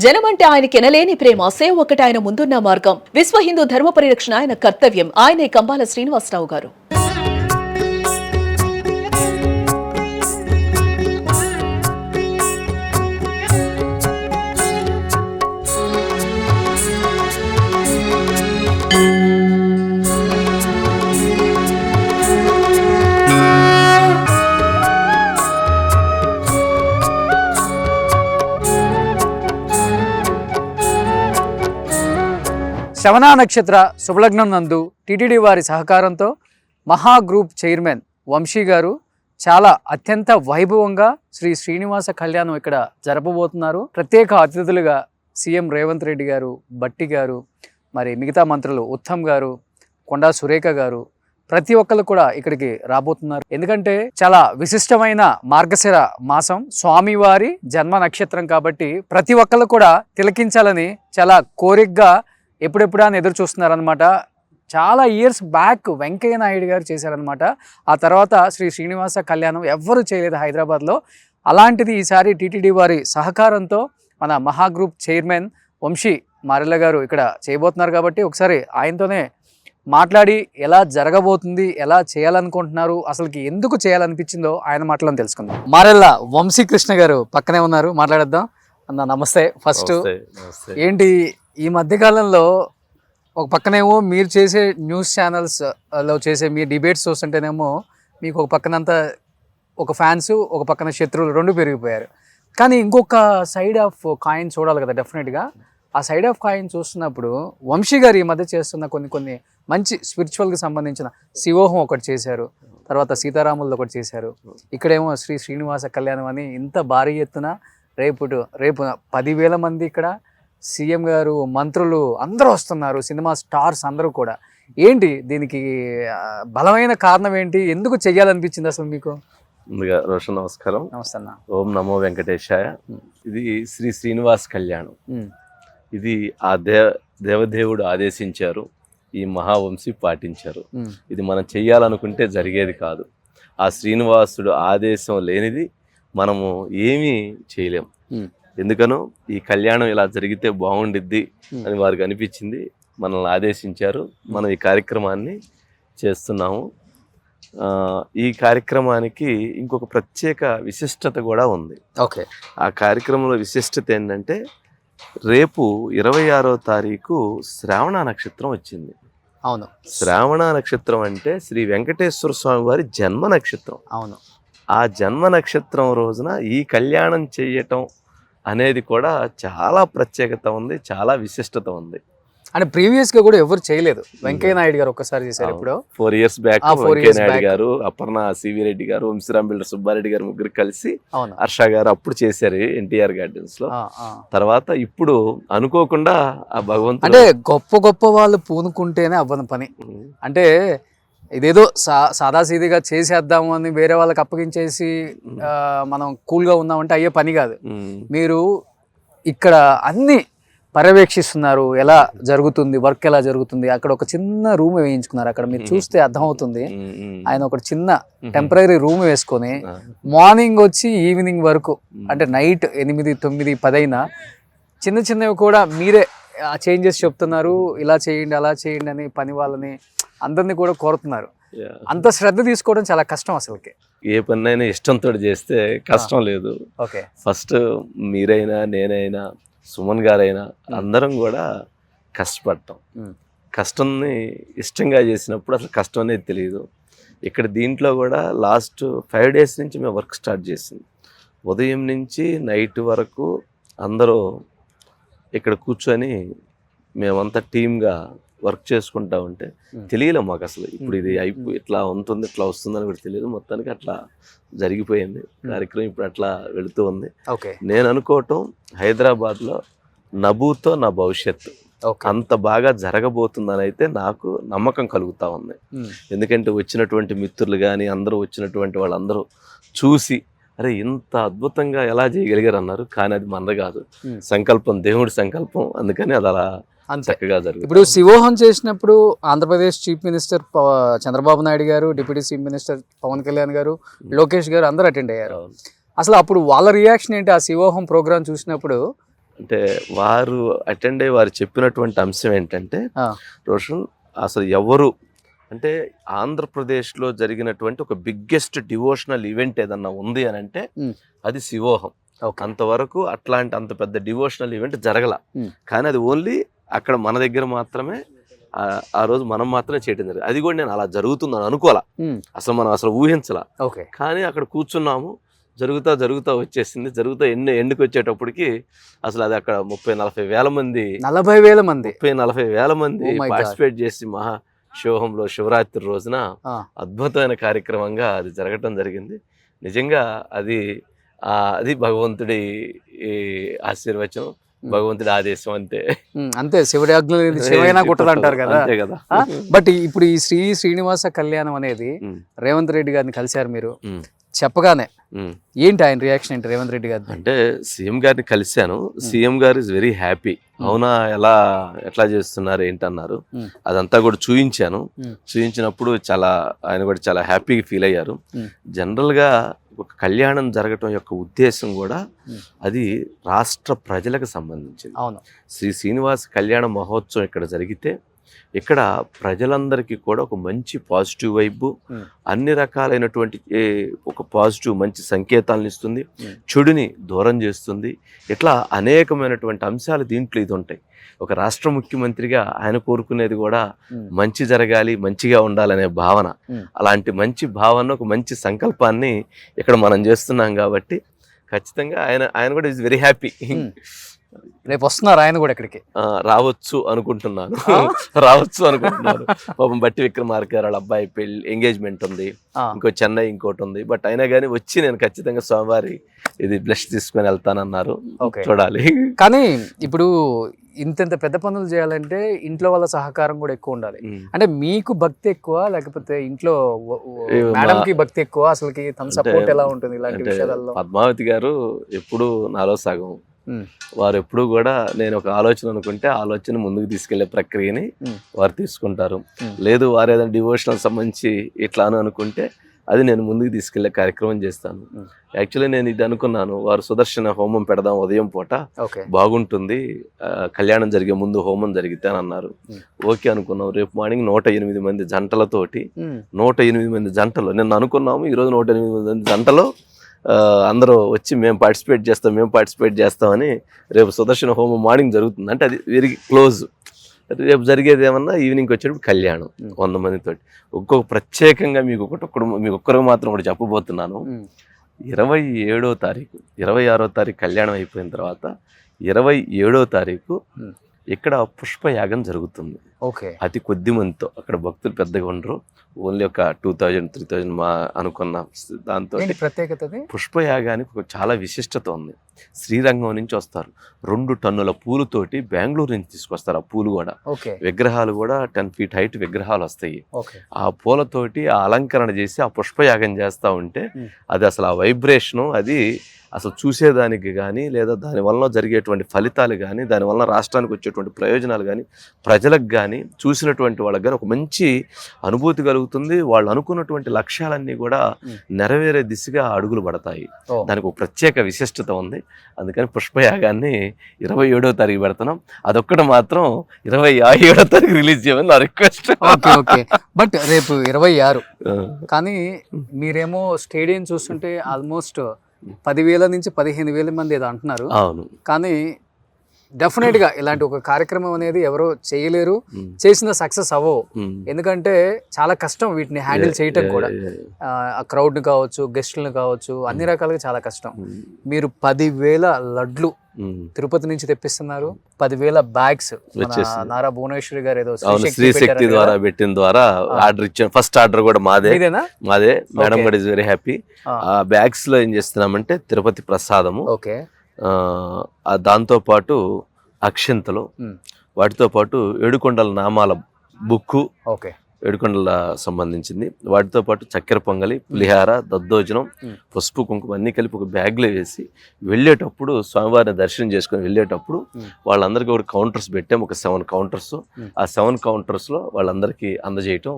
జనమంటే ఆయనకి ఎనలేని ప్రేమ, సేవ ఒకటి ఆయన ముందున్న మార్గం. విశ్వ హిందూ ధర్మ పరిరక్షణ ఆయన కర్తవ్యం. ఆయనే కంబాల శ్రీనివాసరావు గారు. శ్రవణ నక్షత్ర శుభలగ్నం నందు టీటీడీ వారి సహకారంతో మహా గ్రూప్ చైర్మన్ వంశీ గారు చాలా అత్యంత వైభవంగా శ్రీ శ్రీనివాస కళ్యాణం ఇక్కడ జరపబోతున్నారు. ప్రత్యేక అతిథులుగా సీఎం రేవంత్ రెడ్డి గారు, బట్టి గారు, మరి మిగతా మంత్రులు ఉత్తమ్ గారు, కొండా సురేఖ గారు, ప్రతి ఒక్కరు కూడా ఇక్కడికి రాబోతున్నారు. ఎందుకంటే చాలా విశిష్టమైన మార్గశిర మాసం, స్వామివారి జన్మ నక్షత్రం కాబట్టి ప్రతి ఒక్కరు కూడా తిలకించాలని చాలా కోరికగా ఎప్పుడెప్పుడా అని ఎదురు చూస్తున్నారనమాట. చాలా ఇయర్స్ బ్యాక్ వెంకయ్య నాయుడు గారు చేశారనమాట. ఆ తర్వాత శ్రీ శ్రీనివాస కళ్యాణం ఎవ్వరూ చేయలేదు హైదరాబాద్లో. అలాంటిది ఈసారి టీటీడీ వారి సహకారంతో మన మహా గ్రూప్ చైర్మన్ వంశీ మారెల్ల గారు ఇక్కడ చేయబోతున్నారు. కాబట్టి ఒకసారి ఆయనతోనే మాట్లాడి ఎలా జరగబోతుంది, ఎలా చేయాలనుకుంటున్నారు, అసలుకి ఎందుకు చేయాలనిపించిందో ఆయన మాటలను తెలుసుకుందాం. మారెల్ల వంశీ కృష్ణ గారు పక్కనే ఉన్నారు, మాట్లాడేద్దాం. అన్న నమస్తే. ఫస్ట్ ఏంటి ఈ మధ్యకాలంలో ఒక పక్కనేమో మీరు చేసే న్యూస్ ఛానల్స్లో చేసే మీ డిబేట్స్ చూస్తుంటేనేమో మీకు ఒక పక్కనంతా ఒక ఫ్యాన్స్, ఒక పక్కన శత్రువులు రెండు పెరిగిపోయారు. కానీ ఇంకొక సైడ్ ఆఫ్ కాయిన్ చూడాలి కదా డెఫినెట్గా. ఆ సైడ్ ఆఫ్ కాయిన్ చూస్తున్నప్పుడు వంశీ గారు ఈ మధ్య చేస్తున్న కొన్ని మంచి స్పిరిచువల్కి సంబంధించిన శివోహం ఒకటి చేశారు, తర్వాత సీతారాములది ఒకటి చేశారు. ఇక్కడేమో శ్రీ శ్రీనివాస కళ్యాణం అని ఇంత భారీ ఎత్తున రేపు 10,000 మంది ఇక్కడ సీఎం గారు, మంత్రులు అందరూ వస్తున్నారు, సినిమా స్టార్స్ అందరూ కూడా. ఏంటి దీనికి బలమైన కారణం ఏంటి, ఎందుకు చెయ్యాలనిపించింది అసలు మీకు? ముందుగా రోషన్ నమస్కారం. నమస్తే అన్న. ఓం నమో వెంకటేశాయ. ఇది శ్రీ శ్రీనివాస్ కళ్యాణం. ఇది ఆ దేవదేవుడు ఆదేశించారు, ఈ మహావంశీ పాటించారు. ఇది మనం చెయ్యాలనుకుంటే జరిగేది కాదు. ఆ శ్రీనివాసుడు ఆదేశం లేనిది మనము ఏమీ చేయలేం. ఎందుకనో ఈ కళ్యాణం ఇలా జరిగితే బాగుండిద్ది అని వారికి అనిపించింది, మనల్ని ఆదేశించారు. మనం ఈ కార్యక్రమాన్ని చేస్తున్నాము. ఈ కార్యక్రమానికి ఇంకొక ప్రత్యేక విశిష్టత కూడా ఉంది. ఓకే. ఆ కార్యక్రమంలో విశిష్టత ఏంటంటే రేపు 26వ తారీఖు శ్రావణ నక్షత్రం వచ్చింది. అవును. శ్రావణ నక్షత్రం అంటే శ్రీ వెంకటేశ్వర స్వామి వారి జన్మ నక్షత్రం. అవును. ఆ జన్మ నక్షత్రం రోజున ఈ కళ్యాణం చేయటం అనేది కూడా చాలా ప్రత్యేకత ఉంది, చాలా విశిష్టత ఉంది. అంటే ప్రీవియస్ గా కూడా ఎవరు చేయలేదు. వెంకయ్య నాయుడు గారు ఒక్కసారి చేశారు. ఇప్పుడు 4 years బ్యాక్ వెంకయ్య నాయుడు గారు, అపర్ణ సివి రెడ్డి గారు, వంశీరామ్ బిల్డర్ సుబ్బారెడ్డి గారు ముగ్గురు కలిసి, హర్ష గారు అప్పుడు చేశారు ఎన్టీఆర్ గార్డెన్స్ లో. తర్వాత ఇప్పుడు అనుకోకుండా ఆ భగవంతుడు, అంటే గొప్ప వాళ్ళు పూనుకుంటేనే అవ్వని పని. అంటే ఇదేదో సాదాసీదిగా చేసేద్దాము అని వేరే వాళ్ళకి అప్పగించేసి మనం కూల్గా ఉందామంటే అయ్యే పని కాదు. మీరు ఇక్కడ అన్ని పర్యవేక్షిస్తున్నారు, ఎలా జరుగుతుంది, వర్క్ ఎలా జరుగుతుంది. అక్కడ ఒక చిన్న రూమ్ వేయించుకున్నారు, అక్కడ మీరు చూస్తే అర్థమవుతుంది. ఆయన ఒక చిన్న టెంపరీ రూమ్ వేసుకొని మార్నింగ్ వచ్చి ఈవినింగ్ వరకు, అంటే నైట్ 8, 9, 10 అయినా చిన్నవి కూడా మీరే చేంజెస్ చెప్తున్నారు. ఇలా చేయండి, అలా చేయండి అని పని వాళ్ళని అందరినీ కూడా కోరుతున్నారు. అంత శ్రద్ధ తీసుకోవడం చాలా కష్టం అసలుకి. ఏ పనైనా ఇష్టంతో చేస్తే కష్టం లేదు. ఓకే. ఫస్ట్ మీరైనా, నేనైనా, సుమన్ గారైనా అందరం కూడా కష్టపడటం. కష్టంని ఇష్టంగా చేసినప్పుడు అసలు కష్టం అనేది తెలియదు. ఇక్కడ దీంట్లో కూడా లాస్ట్ 5 days నుంచి మేము వర్క్ స్టార్ట్ చేసింది. ఉదయం నుంచి నైట్ వరకు అందరూ ఇక్కడ కూర్చొని మేమంతా టీమ్గా వర్క్ చేసుకుంటా ఉంటే తెలియలే మాకు అసలు ఇప్పుడు ఇది ఇట్లా ఉంటుంది, ఇట్లా వస్తుందని కూడా తెలియదు. మొత్తానికి అట్లా జరిగిపోయింది కార్యక్రమం. ఇప్పుడు అట్లా వెళుతూ ఉంది. నేను అనుకోవటం హైదరాబాద్లో నభూతో నా భవిష్యత్తు అంత బాగా జరగబోతుందని అయితే నాకు నమ్మకం కలుగుతూ ఉంది. ఎందుకంటే వచ్చినటువంటి మిత్రులు కానీ అందరూ వచ్చినటువంటి వాళ్ళందరూ చూసి అరే ఇంత అద్భుతంగా ఎలా చేయగలిగారు అన్నారు. కానీ అది మనది కాదు, సంకల్పం, దేవుడి సంకల్పం. అందుకని అది అలా చక్కగా జరుగుతుంది. ఇప్పుడు శివోహం చేసినప్పుడు Andhra Pradesh chief minister Chandrababu Naidu garu, deputy chief minister Pawan Kalyan garu, Lokesh గారు అందరూ అటెండ్ అయ్యారు. అసలు అప్పుడు వాళ్ళ రియాక్షన్ ఏంటి? ఆ శివోహం ప్రోగ్రామ్ చూసినప్పుడు అంటే వారు అటెండ్ అయ్యి వారు చెప్పినటువంటి అంశం ఏంటంటే, రోషన్ అసలు ఎవరు అంటే ఆంధ్రప్రదేశ్లో జరిగినటువంటి ఒక బిగ్గెస్ట్ డివోషనల్ ఈవెంట్ ఏదన్నా ఉంది అని అంటే అది శివోహం. అంతవరకు అంత పెద్ద డివోషనల్ ఈవెంట్ జరగల. కానీ అది ఓన్లీ అక్కడ మన దగ్గర మాత్రమే ఆ రోజు మనం మాత్రమే చేయడం జరిగింది. అది కూడా నేను అలా జరుగుతుందని అనుకోవాలా, మనం అసలు ఊహించలా. కానీ అక్కడ కూర్చున్నాము, జరుగుతా వచ్చేసింది. ఎండుకు వచ్చేటప్పటికి అసలు అది అక్కడ 30-40 వేల మంది 40,000 మంది పార్టిసిపేట్ చేసి శివోహంలో శివరాత్రి రోజున అద్భుతమైన కార్యక్రమంగా అది జరగటం జరిగింది. నిజంగా అది భగవంతుడి ఆశీర్వచనం, భగవంతుడి ఆదేశం. అంతే శివుడి ఆజ్ఞ శివైనా కుట్టదు అంటారు కదా. అంతే కదా. బట్ ఇప్పుడు ఈ శ్రీనివాస కళ్యాణం అనేది రేవంత్ రెడ్డి గారిని కలిశారు మీరు, చెప్పగానే ఏంటి ఆయన రియాక్షన్ ఏంటి రేవంత్ రెడ్డి గారి? అంటే సీఎం గారిని కలిశాను. సీఎం గారు ఇస్ వెరీ హ్యాపీ. అవునా, ఎట్లా చేస్తున్నారు ఏంటన్నారు. అదంతా కూడా చూయించినప్పుడు ఆయన కూడా చాలా హ్యాపీగా ఫీల్ అయ్యారు. జనరల్ గా ఒక కళ్యాణం జరగటం యొక్క ఉద్దేశం కూడా అది రాష్ట్ర ప్రజలకు సంబంధించింది. శ్రీ శ్రీనివాస కళ్యాణ మహోత్సవం ఇక్కడ జరిగితే ఇక్కడ ప్రజలందరికీ కూడా ఒక మంచి పాజిటివ్ వైబ్, అన్ని రకాలైనటువంటి ఒక పాజిటివ్ మంచి సంకేతాలను ఇస్తుంది, చెడుని దూరం చేస్తుంది. ఇట్లా అనేకమైనటువంటి అంశాలు దీంట్లో ఇది ఉంటాయి. ఒక రాష్ట్ర ముఖ్యమంత్రిగా ఆయన కోరుకునేది కూడా మంచి జరగాలి, మంచిగా ఉండాలనే భావన. అలాంటి మంచి భావన, ఒక మంచి సంకల్పాన్ని ఇక్కడ మనం చేస్తున్నాం కాబట్టి ఖచ్చితంగా ఆయన కూడా ఈజ్ వెరీ హ్యాపీ. రేపు వస్తున్నారు ఆయన కూడా ఇక్కడికి? రావచ్చు అనుకుంటున్నాను. పాపం బట్టి విక్రమార్క గారు వాళ్ళ అబ్బాయి పెళ్లి ఎంగేజ్మెంట్ ఉంది, ఇంకో చెన్నై ఇంకోటి ఉంది. బట్ అయినా కానీ వచ్చి నేను ఖచ్చితంగా స్వామివారి ఇది బ్లెస్ తీసుకొని వెళ్తానన్నారు. చూడాలి. కానీ ఇప్పుడు ఇంత పెద్ద పనులు చేయాలంటే ఇంట్లో వాళ్ళ సహకారం కూడా ఎక్కువ ఉండాలి. అంటే మీకు భక్తి ఎక్కువ లేకపోతే ఇంట్లో మేడం కి భక్తి ఎక్కువ? అసలుకి తన సపోర్ట్ ఎలా ఉంటుంది ఇలాంటి విషయాలలో? పద్మావతి గారు ఎప్పుడు నాలో సగం. వారు ఎప్పుడు కూడా నేను ఒక ఆలోచన అనుకుంటే ఆలోచన ముందుకు తీసుకెళ్లే ప్రక్రియని వారు తీసుకుంటారు. లేదు వారు ఏదైనా డివోషనల్ సంబంధించి ఇట్లా అనుకుంటే అది నేను ముందుకు తీసుకెళ్లే కార్యక్రమం చేస్తాను. యాక్చువల్లీ నేను ఇది అనుకున్నాను, వారు సుదర్శన హోమం పెడదాం ఉదయం పూట, బాగుంటుంది, కళ్యాణం జరిగే ముందు హోమం జరిగితే అని అన్నారు. ఓకే అనుకున్నాం. రేపు మార్నింగ్ 108 మంది జంటలతోటి 108 మంది జంటలు నిన్న అనుకున్నాము. ఈరోజు 108 మంది జంటలో అందరూ వచ్చి మేము పార్టిసిపేట్ చేస్తామని రేపు సుదర్శన హోమం మార్నింగ్ జరుగుతుంది. అంటే అది వెరీ క్లోజ్. రేపు జరిగేది ఏమన్నా ఈవినింగ్ వచ్చేటప్పుడు కళ్యాణం 100 మందితోటి. ఒక్కొక్క ప్రత్యేకంగా మీకు ఒక్కరికి మాత్రం కూడా చెప్పబోతున్నాను. 27వ తారీఖు 26వ తారీఖు కళ్యాణం అయిపోయిన తర్వాత 27వ తారీఖు ఇక్కడ పుష్పయాగం జరుగుతుంది. అతి కొద్ది మందితో, అక్కడ భక్తులు పెద్దగా ఉండరు, ఓన్లీ ఒక 2000-3000 అనుకున్న దాంతో. పుష్పయాగానికి ఒక చాలా విశిష్టత ఉంది. శ్రీరంగం నుంచి వస్తారు, 2 టన్నుల పూలతోటి బెంగళూరు నుంచి తీసుకొస్తారు. ఆ పూలు కూడా విగ్రహాలు కూడా 10 feet హైట్ విగ్రహాలు వస్తాయి. ఆ పూలతోటి ఆ అలంకరణ చేసి ఆ పుష్పయాగం చేస్తూ ఉంటే అది అసలు ఆ వైబ్రేషను, అది అసలు చూసేదానికి కానీ లేదా దానివల్ల జరిగేటువంటి ఫలితాలు కానీ దానివల్ల రాష్ట్రానికి వచ్చేటువంటి ప్రయోజనాలు కానీ ప్రజలకు కానీ చూసినటువంటి వాళ్ళకి కానీ ఒక మంచి అనుభూతి కలుగుతుంది. వాళ్ళు అనుకున్నటువంటి లక్ష్యాలన్నీ కూడా నెరవేరే దిశగా అడుగులు పడతాయి. దానికి ఒక ప్రత్యేక విశిష్టత ఉంది. అందుకని పుష్పయాగాన్ని 27వ తారీఖు పెడుతున్నాం. అదొక్కటి మాత్రం 27వ తారీఖు రిలీజ్ చేయమని నా రిక్వెస్ట్. బట్ రేపు 26 కానీ మీరేమో స్టేడియం చూస్తుంటే ఆల్మోస్ట్ 10,000 నుంచి 15,000 మంది ఏదో అంటున్నారు. అవును. కానీ డెఫినెట్ గా ఇలాంటి ఒక కార్యక్రమం అనేది ఎవరో చేయలేరు, చేసిన సక్సెస్ అవ్వవు. ఎందుకంటే చాలా కష్టం వీటిని హ్యాండిల్ చేయటం కూడా. ఆ క్రౌడ్ ని కావచ్చు, గెస్టులను కావచ్చు, అన్ని రకాలుగా చాలా కష్టం. మీరు 10,000 లడ్లు తిరుపతి నుంచి తెప్పిస్తున్నారు, 10,000 బ్యాగ్స్ నారా భువనేశ్వరి గారు ఏదో శ్రీశక్తి ద్వారా పెట్టిన ద్వారా ఆర్డర్ ఇచ్చాను. ఫస్ట్ ఆర్డర్ కూడా మాదే. మేడం కూడా ఇస్ వెరీ హ్యాపీ. ఆ బ్యాగ్స్ లో ఏం చేస్తున్నామంటే తిరుపతి ప్రసాదము, దాంతో పాటు అక్షంతలు, వాటితో పాటు ఏడుకొండల నామాల బుక్కు, ఏడుకొండల సంబంధించింది, వాటితో పాటు చక్కెర పొంగలి, పులిహార, దద్దోజనం, పసుపు కుంకుమ అన్ని కలిపి ఒక బ్యాగ్లో వేసి వెళ్ళేటప్పుడు స్వామివారిని దర్శనం చేసుకొని వెళ్ళేటప్పుడు వాళ్ళందరికీ ఒక కౌంటర్స్ పెట్టాము. ఒక 7 కౌంటర్స్. ఆ 7 కౌంటర్స్లో వాళ్ళందరికీ అందజేయటం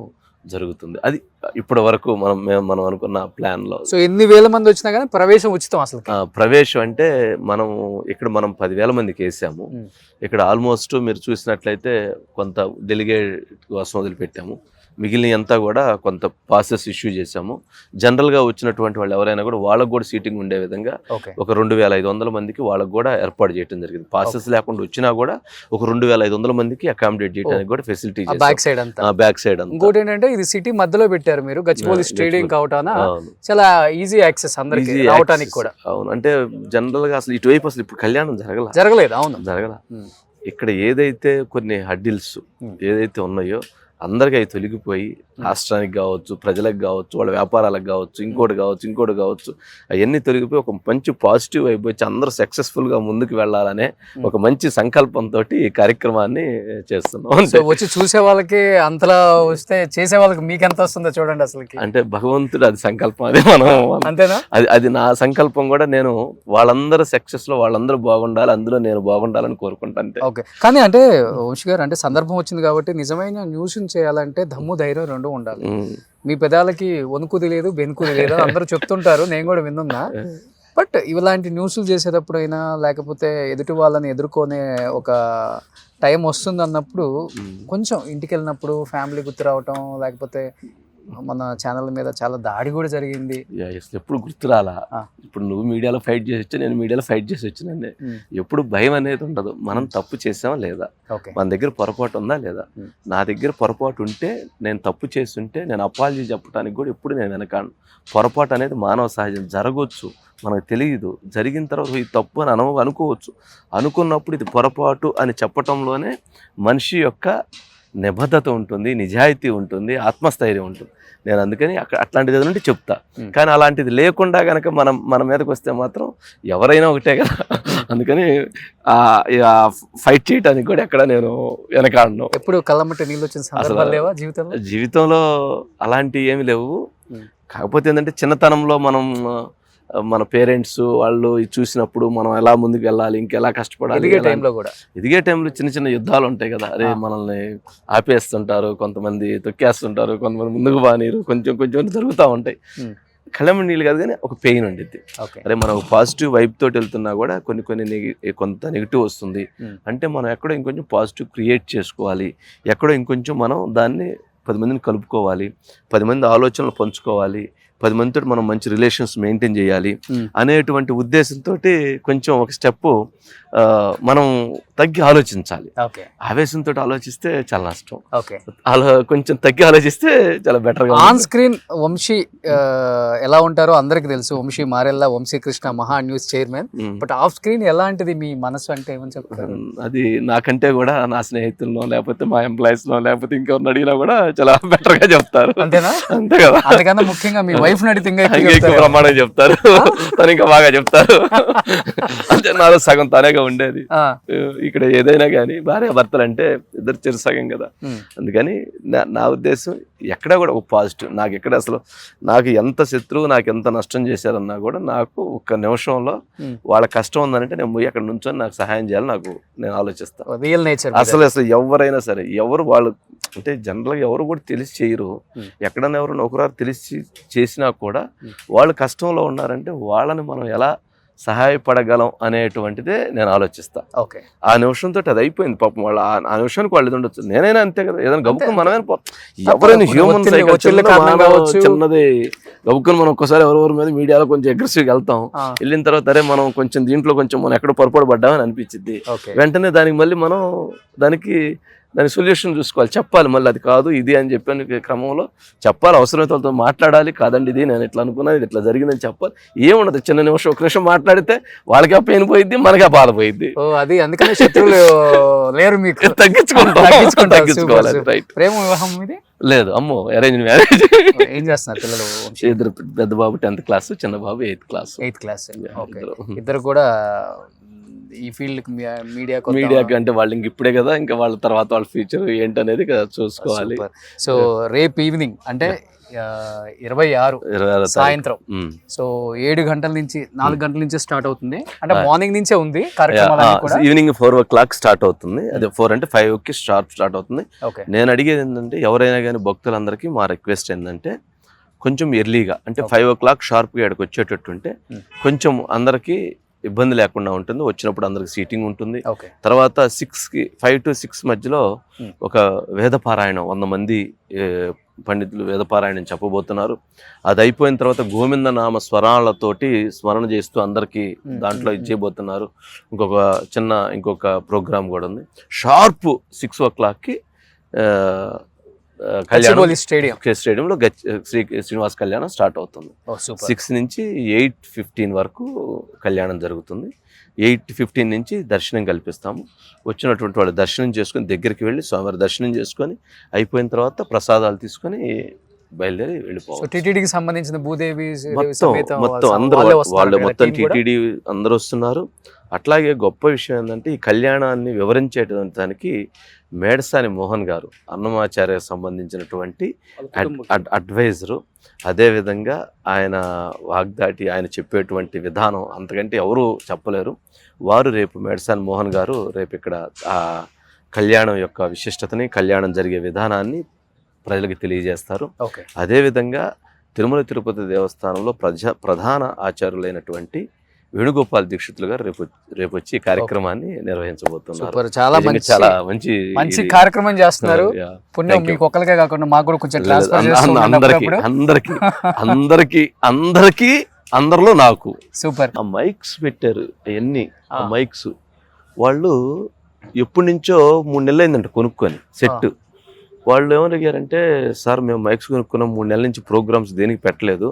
జరుగుతుంది. అది ఇప్పటి వరకు మనం అనుకున్న ప్లాన్లో. సో ఎన్ని వేల మంది వచ్చినా కానీ ప్రవేశం ఉచితం అసలు. ప్రవేశం అంటే మనం 10,000 మందికి వేసాము. ఇక్కడ ఆల్మోస్ట్ మీరు చూసినట్లయితే కొంత డెలిగేట్ కోసం వదిలిపెట్టాము, మిగిలిన అంతా కూడా కొంత పాసెస్ ఇష్యూ చేశాము. జనరల్గా వచ్చినటువంటి వాళ్ళు ఎవరైనా కూడా వాళ్ళకు కూడా సీటింగ్ ఉండే విధంగా ఒక 2,500 మందికి వాళ్ళకు కూడా ఏర్పాటు చేయడం జరిగింది. పాసెస్ లేకుండా వచ్చినా కూడా ఒక 2,500 మందికి అకామిడేట్ చేయడానికి కూడా ఫెసిలిటీ బ్యాక్ సైడ్ అంతా. ఇంకోటి ఏంటంటే ఇది సిటీ మధ్యలో పెట్టారు మీరు, గచ్చిబౌలి స్టేడియం కావటాన చాలా ఈజీ యాక్సెస్ అందరికి రావడానికి కూడా. అవును, అంటే జనరల్ గా అసలు ఇటువైపు అసలు ఇప్పుడు కళ్యాణం జరగలేదు. అవును, జరగల. ఇక్కడ ఏదైతే కొన్ని హడ్డిల్స్ ఏదైతే ఉన్నాయో అందరికీ అవి తొలగిపోయి రాష్ట్రానికి కావచ్చు, ప్రజలకు కావచ్చు, వాళ్ళ వ్యాపారాలకు కావచ్చు, ఇంకోటి కావచ్చు అవన్నీ తొలగిపోయి ఒక మంచి పాజిటివ్ వైపు వచ్చి అందరూ సక్సెస్ఫుల్గా ముందుకు వెళ్ళాలనే ఒక మంచి సంకల్పంతో ఈ కార్యక్రమాన్ని చేస్తున్నాం. వచ్చి చూసే వాళ్ళకి అంతలా వస్తే చేసే వాళ్ళకి మీకు ఎంత వస్తుందో చూడండి అసలు. అంటే భగవంతుడు అది సంకల్పం, అది అంతేనా? అది నా సంకల్పం కూడా. నేను వాళ్ళందరూ సక్సెస్ లో వాళ్ళందరూ బాగుండాలి, అందులో నేను బాగుండాలని కోరుకుంటాను. ఓకే, కానీ అంటే వంశీ గారు అంటే సందర్భం వచ్చింది కాబట్టి నిజమైన న్యూస్ చేయాలంటే దమ్ము ధైర్యం రెండు ఉండాలి. మీ పెదాలకి వణుకుది లేదు, బెనుకుది లేదు, అందరూ చెప్తుంటారు, నేను కూడా విన్నున్నా. బట్ ఇలాంటి న్యూస్లు చేసేటప్పుడైనా లేకపోతే ఎదుటి వాళ్ళని ఎదుర్కొనే ఒక టైం వస్తుంది అన్నప్పుడు కొంచెం ఇంటికి వెళ్ళినప్పుడు ఫ్యామిలీ గుర్తు రావటం, లేకపోతే మన ఛానల్ మీద చాలా దాడి కూడా జరిగింది. ఎప్పుడు గుర్తురాలా. ఇప్పుడు నువ్వు మీడియాలో ఫైట్ చేసి వచ్చా, నేను మీడియాలో ఫైట్ చేసి వచ్చినండి. ఎప్పుడు భయం అనేది ఉండదు. మనం తప్పు చేసామా లేదా, మన దగ్గర పొరపాటు ఉందా లేదా. నా దగ్గర పొరపాటు ఉంటే, నేను తప్పు చేస్తుంటే నేను అపాలజీ చెప్పడానికి కూడా ఎప్పుడు నేను వెనకాను. పొరపాటు అనేది మానవ సహజం, జరగవచ్చు, మనకు తెలియదు. జరిగిన తర్వాత ఇది తప్పు అని అనుకోవచ్చు. అనుకున్నప్పుడు ఇది పొరపాటు అని చెప్పటంలోనే మనిషి యొక్క నిబద్ధత ఉంటుంది, నిజాయితీ ఉంటుంది, ఆత్మస్థైర్యం ఉంటుంది. నేను అందుకని అట్లాంటిది ఏదంటే చెప్తా. కానీ అలాంటిది లేకుండా కనుక మన మీదకి వస్తే మాత్రం ఎవరైనా ఒకటే కదా. అందుకని ఫైట్ చేయడానికి కూడా ఎక్కడ నేను వెనకాడను. ఎప్పుడు కళ్ళమ్మట నీళ్ళు వచ్చిన సందర్భాలు లేవా జీవితంలో? అలాంటివి ఏమి లేవు. కాకపోతే ఏంటంటే చిన్నతనంలో మన పేరెంట్స్ వాళ్ళు చూసినప్పుడు మనం ఎలా ముందుకు వెళ్ళాలి, ఇంకెలా కష్టపడాలి, ఎదిగే టైంలో చిన్న చిన్న యుద్ధాలు ఉంటాయి కదా. అరే మనల్ని ఆపేస్తుంటారు, కొంతమంది తొక్కేస్తుంటారు, కొంతమంది ముందుకు బానీరు, కొంచెం జరుగుతూ ఉంటాయి. కళ్ళమ్మ నీళ్ళు కాదు కానీ ఒక పెయిన్ ఉండిద్ది. అరే మనం పాజిటివ్ వైబ్ తోటి వెళ్తున్నా కూడా కొంత నెగిటివ్ వస్తుంది. అంటే మనం ఎక్కడో ఇంకొంచెం పాజిటివ్ క్రియేట్ చేసుకోవాలి, ఎక్కడో ఇంకొంచెం మనం దాన్ని 10 మందిని కలుపుకోవాలి, 10 మంది ఆలోచనలు పంచుకోవాలి, 10 మందితో మనం మంచి రిలేషన్స్ మెయింటైన్ చేయాలి అనేటువంటి ఉద్దేశంతో కొంచెం ఒక స్టెప్ మనం తగ్గి ఆలోచించాలి. ఆవేశంతో ఆలోచిస్తే చాలా నష్టం, అలా కొంచెం తగ్గి ఆలోచిస్తే చాలా బెటర్గా. ఆన్ స్క్రీన్ వంశీ ఎలా ఉంటారో అందరికి తెలుసు, వంశీ మారెల్లా, వంశీకృష్ణ మహా news chairman. But off screen ఎలాంటిది మీ మనసు అంటే ఏమని చెప్తారు? అది నాకంటే కూడా నా స్నేహితుల్లో లేకపోతే మా ఎంప్లాయీస్ లో లేకపోతే ఇంకెవరిని అడిగినా కూడా చాలా బెటర్ గా చెప్తారు. అంతేనా? అంతే కదా. అందుకన్నా ముఖ్యంగా మీ వైఫ్ నడితే ప్రమాణం చెప్తారు, తను ఇంకా బాగా చెప్తారు. అంటే నాలో సగం తనేగా ఉండేది. ఇక్కడ ఏదైనా కానీ భార్య భర్తలు అంటే ఇద్దరు చెరుసగం కదా. అందుకని నా ఉద్దేశం ఎక్కడ కూడా ఒక పాజిటివ్. నాకు ఎక్కడ అసలు నాకు ఎంత శత్రువు, నాకు ఎంత నష్టం చేశారన్నా కూడా నాకు ఒక్క నిమిషంలో వాళ్ళ కష్టం ఉందనంటే నేను పోయి అక్కడ నుంచొని నాకు సహాయం చేయాలి, నేను ఆలోచిస్తాను. Real nature. అసలు ఎవరైనా సరే, ఎవరు వాళ్ళు అంటే జనరల్గా ఎవరు కూడా తెలిసి చేయరు. ఎక్కడన్నా ఎవరైనా ఒకరు తెలిసి చేసినా కూడా వాళ్ళు కష్టంలో ఉన్నారంటే వాళ్ళని మనం ఎలా సహాయపడగలం అనేటువంటిదే నేను ఆలోచిస్తా. ఆ నిమిషంతో అది అయిపోయింది. పాపం వాళ్ళు ఆ నిమిషానికి వాళ్ళు ఉండొచ్చు, నేనైనా అంతే కదా. ఏదైనా గబుక్కుని మనమే ఎవరైనా హ్యూమన్ చిన్నది గబుక్కుని మనం ఒక్కసారి ఎవరెవరి మీద మీడియాలో కొంచెం అగ్రెసివ్గా వెళ్తాం. వెళ్ళిన తర్వాత అరే మనం కొంచెం దీంట్లో కొంచెం మనం ఎక్కడ పొరపాటు పడ్డామని అనిపించింది. వెంటనే దానికి మళ్ళీ మనం దాని సొల్యూషన్ చూసుకోవాలి, చెప్పాలి. మళ్ళీ అది కాదు ఇది అని చెప్పిన క్రమంలో చెప్పాలి, అవసరమైతే వాళ్ళతో మాట్లాడాలి. కాదండి ఇది నేను ఇట్లా అనుకున్నాను, ఇది ఇట్లా జరిగిందని చెప్పాలి. ఏముండదు, చిన్న నిమిషం ఒక నిమిషం మాట్లాడితే వాళ్ళకి ఆ పెయిన్ పోయిద్ది, మనకి ఆ బాధ పోయిద్ది. అది అందుకనే శత్రువులు లేరు మీకు, తగ్గించుకోవాలి. రైట్. ప్రేమ వివాహం ఇది లేదు, అమ్మో అరేంజ్ మ్యారేజ్. ఏం చేస్తున్నారు పిల్లలు? ఇద్దరు, పెద్ద బాబు 10th క్లాస్, చిన్న బాబు 8th క్లాస్. ఇద్దరు కూడా ఈ ఫీల్డ్ మీడియా మీడియాకి అంటే వాళ్ళు ఇంక ఇప్పుడే కదా, ఇంకా వాళ్ళ తర్వాత వాళ్ళ ఫ్యూచర్ ఏంటనేది కదా చూసుకోవాలి. సో రేపు ఈవినింగ్ అంటే 26 సాయంత్రం సో 7 గంటల నుంచి 4 గంటల నుంచి స్టార్ట్ అవుతుంది. అంటే మార్నింగ్ నుంచే ఉంది కార్యక్రమాలు. ఈవినింగ్ 4 o'clock స్టార్ట్ అవుతుంది. అదే 4 అంటే 5కి స్టార్ట్ అవుతుంది. నేను అడిగేది ఏంటంటే ఎవరైనా కానీ భక్తులందరికీ మా రిక్వెస్ట్ ఏంటంటే కొంచెం ఎర్లీగా అంటే 5 o'clock షార్ప్గా ఇక్కడికి వచ్చేటట్టు ఉంటే కొంచెం అందరికీ ఇబ్బంది లేకుండా ఉంటుంది. వచ్చినప్పుడు అందరికి సీటింగ్ ఉంటుంది. తర్వాత 5 to 6 మధ్యలో ఒక వేదపారాయణం 100 మంది పండితులు వేదపారాయణం చెప్పబోతున్నారు. అది అయిపోయిన తర్వాత గోవింద నామ స్వరాలతోటి స్మరణ చేస్తూ అందరికీ దాంట్లో ఇచ్చేయబోతున్నారు. ఇంకొక ప్రోగ్రామ్ కూడా ఉంది. షార్ప్ 6 o'clockకి స్టేడియంలో శ్రీ శ్రీనివాస కళ్యాణం స్టార్ట్ అవుతుంది. 6 నుంచి 8:15 వరకు కళ్యాణం జరుగుతుంది. 8:15 నుంచి దర్శనం కల్పిస్తాము. వచ్చినటువంటి వాళ్ళు దర్శనం చేసుకొని దగ్గరికి వెళ్ళి స్వామివారి దర్శనం చేసుకొని అయిపోయిన తర్వాత ప్రసాదాలు తీసుకొని బయలుదేరి వెళ్ళిపోవాలి. టీటీడీకి సంబంధించిన భూదేవి మొత్తం అందరూ వాళ్ళు మొత్తం టీటీడీ అందరూ వస్తున్నారు. అట్లాగే గొప్ప విషయం ఏంటంటే ఈ కళ్యాణాన్ని వివరించేటానికి మేడసాని మోహన్ గారు అన్నమాచార్యకు సంబంధించినటువంటి అడ్వైజరు. అదేవిధంగా ఆయన వాగ్దాటి ఆయన చెప్పేటువంటి విధానం అంతకంటే ఎవరు చెప్పలేరు. వారు రేపు మేడసాని మోహన్ గారు రేపు ఇక్కడ ఆ కళ్యాణం యొక్క విశిష్టతని కళ్యాణం జరిగే విధానాన్ని ప్రజలకు తెలియజేస్తారు. అదేవిధంగా తిరుమల తిరుపతి దేవస్థానంలో ప్రధాన ఆచార్యులైనటువంటి వేణుగోపాల్ దీక్షితులు గారు రేపు వచ్చి ఈ కార్యక్రమాన్ని నిర్వహించబోతున్నారు. చాలా మంచి కార్యక్రమం చేస్తున్నారు. పుణ్యం మీకు ఒక్కరికే కాకుండా మాకు కూడా కొంచెం అందరికి అందరిలో నాకు సూపర్. ఆ మైక్స్ పెట్టారు. అవన్నీ ఆ మైక్స్ వాళ్ళు ఎప్పటి నుంచో 3 నెలలు అయిందంట కొనుక్కొని సెట్. వాళ్ళు ఏమడిగారంటే సార్ మేము మైక్స్ కొనుక్కున్నాం 3 నెలల నుంచి ప్రోగ్రామ్స్ దేనికి పెట్టలేదు,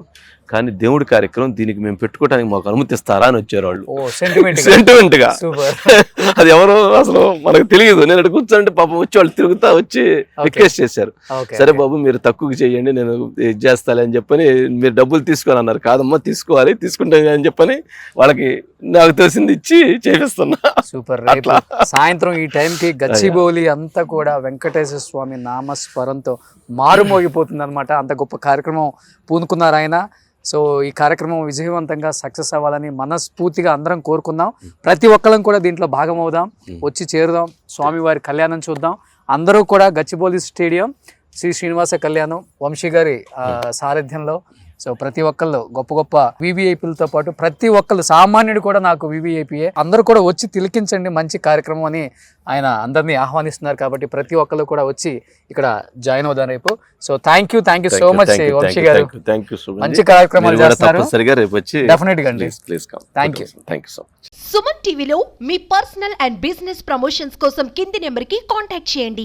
కానీ దేవుడి కార్యక్రమం దీనికి మేము పెట్టుకోవడానికి మాకు అనుమతిస్తారా అని వచ్చారు వాళ్ళు సెంటిమెంట్ గా. అది ఎవరో అసలు మనకు తెలియదు. నేను అక్కడ కూర్చోంటే పాపం వచ్చి వాళ్ళు తిరుగుతా వచ్చి రిక్వెస్ట్ చేశారు. సరే బాబు మీరు తక్కువ చేయండి నేను ఇది చేస్తాను అని చెప్పని మీరు డబ్బులు తీసుకొని అన్నారు. కాదమ్మా తీసుకోవాలి తీసుకుంటే అని చెప్పని వాళ్ళకి నాకు తెలిసింది ఇచ్చి చేపిస్తున్నా. సూపర్. సాయంత్రం ఈ టైంకి గచ్చిబౌలి అంతా కూడా వెంకటేశ్వర స్వామి నామస్వరంతో మారుమోగిపోతుంది అనమాట. అంత గొప్ప కార్యక్రమం పూనుకున్నారు ఆయన. సో ఈ కార్యక్రమం విజయవంతంగా సక్సెస్ అవ్వాలని మనస్ఫూర్తిగా అందరం కోరుకుందాం. ప్రతి ఒక్కరం కూడా దీంట్లో భాగం అవుదాం, వచ్చి చేరుదాం, స్వామివారి కళ్యాణం చూద్దాం. అందరూ కూడా గచ్చిబౌలి స్టేడియం శ్రీ శ్రీనివాస కళ్యాణం వంశీ గారి సారథ్యంలో. సో ప్రతి ఒక్కళ్ళు గొప్ప గొప్ప వివిఐపీలతో పాటు ప్రతి ఒక్కళ్ళు సామాన్యుడు కూడా నాకు వివిఐపీఏ. అందరూ కూడా వచ్చి తిలకించండి, మంచి కార్యక్రమం అని ఆయన అందరినీ ఆహ్వానిస్తున్నారు. కాబట్టి ప్రతి ఒక్కళ్ళు కూడా వచ్చి ఇక్కడ జాయిన్ అవుదాం రేపు. So thank you so much Vamshi garu. మంచి కార్యక్రమాలు చేస్తున్నారు. డెఫినెట్ గా అండి. Thank you so much. Suman టీవీలో మీ పర్సనల్ అండ్ బిజినెస్ ప్రమోషన్స్ కోసం కింది నెంబర్కి కాంటాక్ట్ చేయండి.